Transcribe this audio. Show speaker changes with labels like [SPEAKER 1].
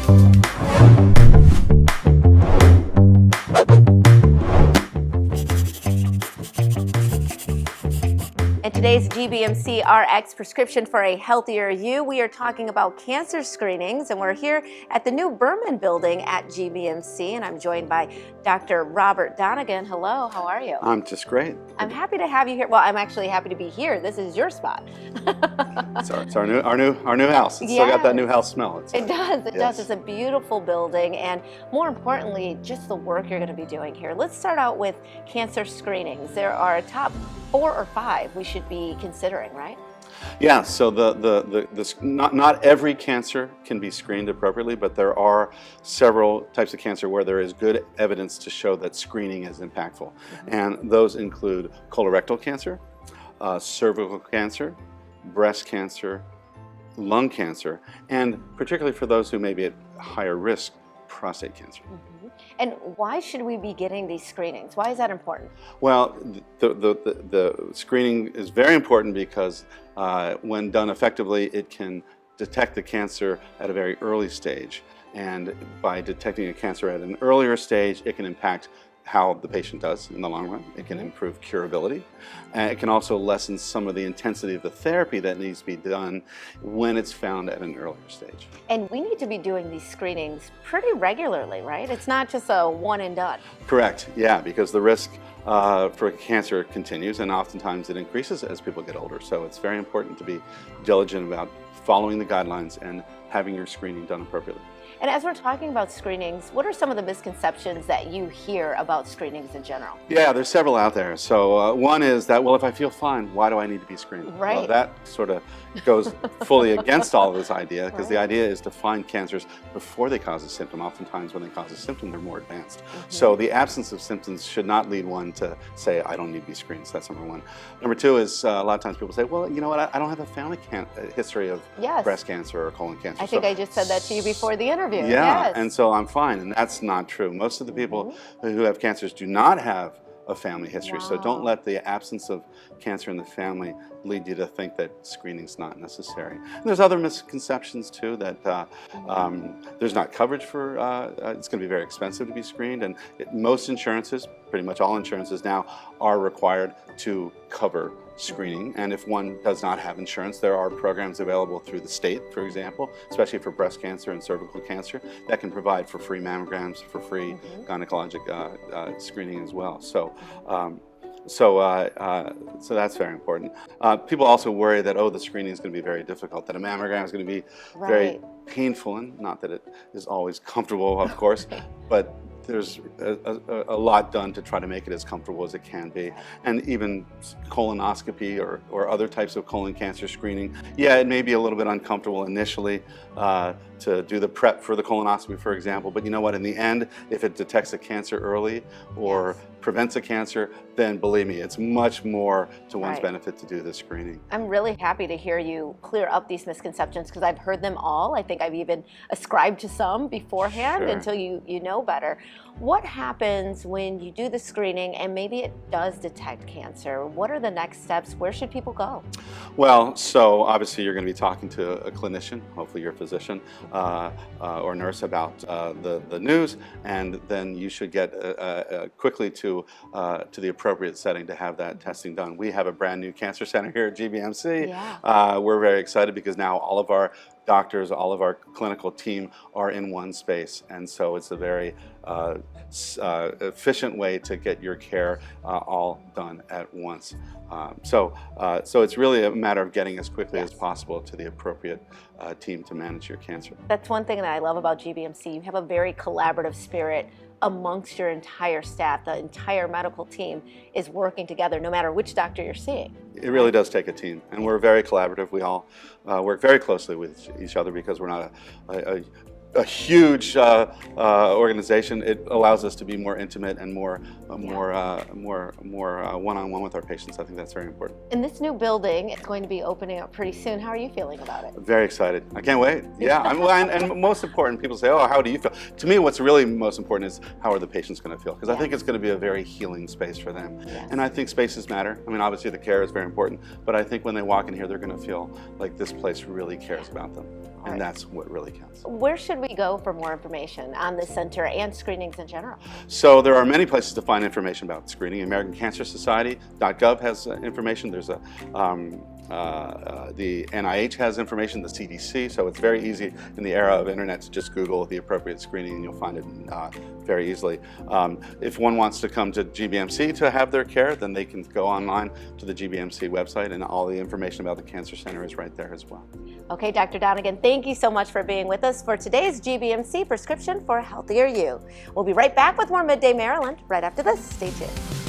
[SPEAKER 1] In today's GBMC RX prescription for a healthier you, we are talking about cancer screenings, and we're here at the new Berman building at GBMC, and I'm joined by Dr. Robert Donegan. Hello, how are you?
[SPEAKER 2] I'm just great.
[SPEAKER 1] I'm happy to have you here. Well, I'm actually happy to be here. This is your spot.
[SPEAKER 2] It's our new house. It's still got that new house smell.
[SPEAKER 1] It does. It's a beautiful building, and more importantly, just the work you're going to be doing here. Let's start out with cancer screenings. There are a top 4 or 5 we should be considering, right?
[SPEAKER 2] Yeah, so not every cancer can be screened appropriately, but there are several types of cancer where there is good evidence to show that screening is impactful. And those include colorectal cancer, cervical cancer, breast cancer, lung cancer, and particularly for those who may be at higher risk, prostate cancer.
[SPEAKER 1] And why should we be getting these screenings? Why is that important?
[SPEAKER 2] Well, the screening is very important because when done effectively, it can detect the cancer at a very early stage. And by detecting a cancer at an earlier stage, it can impact how the patient does in the long run. It can improve curability. And it can also lessen some of the intensity of the therapy that needs to be done when it's found at an earlier stage.
[SPEAKER 1] And we need to be doing these screenings pretty regularly, right? It's not just a one and done.
[SPEAKER 2] Correct, yeah, because the risk for cancer continues, and oftentimes it increases as people get older. So it's very important to be diligent about following the guidelines and having your screening done appropriately.
[SPEAKER 1] And as we're talking about screenings, what are some of the misconceptions that you hear about screenings in general?
[SPEAKER 2] Yeah, there's several out there. So one is that, well, if I feel fine, why do I need to be screened?
[SPEAKER 1] Right.
[SPEAKER 2] Well, that sort of goes fully against all of this idea, because the idea is to find cancers before they cause a symptom. Oftentimes when they cause a symptom, they're more advanced. So the absence of symptoms should not lead one to say, I don't need to be screened. So that's number one. Number two is a lot of times people say, well, you know what, I don't have a family history of breast cancer or colon cancer.
[SPEAKER 1] I think I just said that to you before the interview.
[SPEAKER 2] Yeah, and so I'm fine, and that's not true. Most of the people who have cancers do not have a family history, so don't let the absence of cancer in the family lead you to think that screening's not necessary. And there's other misconceptions too, that there's not coverage for, it's going to be very expensive to be screened, and most insurances, pretty much all insurances now, are required to cover screening. And if one does not have insurance, there are programs available through the state, for example, especially for breast cancer and cervical cancer, that can provide for free mammograms, for free gynecologic screening as well. So that's very important. People also worry that, oh, the screening is going to be very difficult, that a mammogram is going to be very painful, and not that it is always comfortable, of course, but there's a lot done to try to make it as comfortable as it can be. And even colonoscopy or other types of colon cancer screening, yeah, it may be a little bit uncomfortable initially to do the prep for the colonoscopy, for example, but you know what, in the end, if it detects a cancer early or prevents a cancer, then believe me, it's much more to one's benefit to do the screening.
[SPEAKER 1] I'm really happy to hear you clear up these misconceptions, because I've heard them all. I think I've even ascribed to some beforehand until you know better. What happens when you do the screening and maybe it does detect cancer? What are the next steps? Where should people go?
[SPEAKER 2] Well, so obviously you're going to be talking to a clinician, hopefully your physician or nurse, about the news, and then you should get quickly to the appropriate setting to have that testing done. We have a brand new cancer center here at GBMC. We're very excited because now all of our doctors, all of our clinical team are in one space, and so it's a very efficient way to get your care all done at once. So it's really a matter of getting as quickly as possible to the appropriate team to manage your cancer.
[SPEAKER 1] That's one thing that I love about GBMC. You have a very collaborative spirit amongst your entire staff. The entire medical team is working together no matter which doctor you're seeing.
[SPEAKER 2] It really does take a team, and we're very collaborative. We all work very closely with each other because we're not a huge organization. It allows us to be more intimate and more one-on-one with our patients. I think that's very important.
[SPEAKER 1] And this new building is going to be opening up pretty soon. How are you feeling about it?
[SPEAKER 2] Very excited. I can't wait. Yeah, and most important, people say, oh, how do you feel? To me, what's really most important is how are the patients going to feel? Because I think it's going to be a very healing space for them. And I think spaces matter. I mean, obviously the care is very important, but I think when they walk in here, they're going to feel like this place really cares about them. and that's what really counts.
[SPEAKER 1] Where should we go for more information on this center and screenings in general?
[SPEAKER 2] So there are many places to find information about screening. AmericanCancerSociety.gov has information. There's the NIH has information, the CDC, so it's very easy in the era of internet to just Google the appropriate screening and you'll find it very easily. If one wants to come to GBMC to have their care, then they can go online to the GBMC website and all the information about the Cancer Center is right there as well.
[SPEAKER 1] Okay, Dr. Donegan, thank you so much for being with us for today's GBMC Prescription for a Healthier You. We'll be right back with more Midday Maryland right after this. Stay tuned.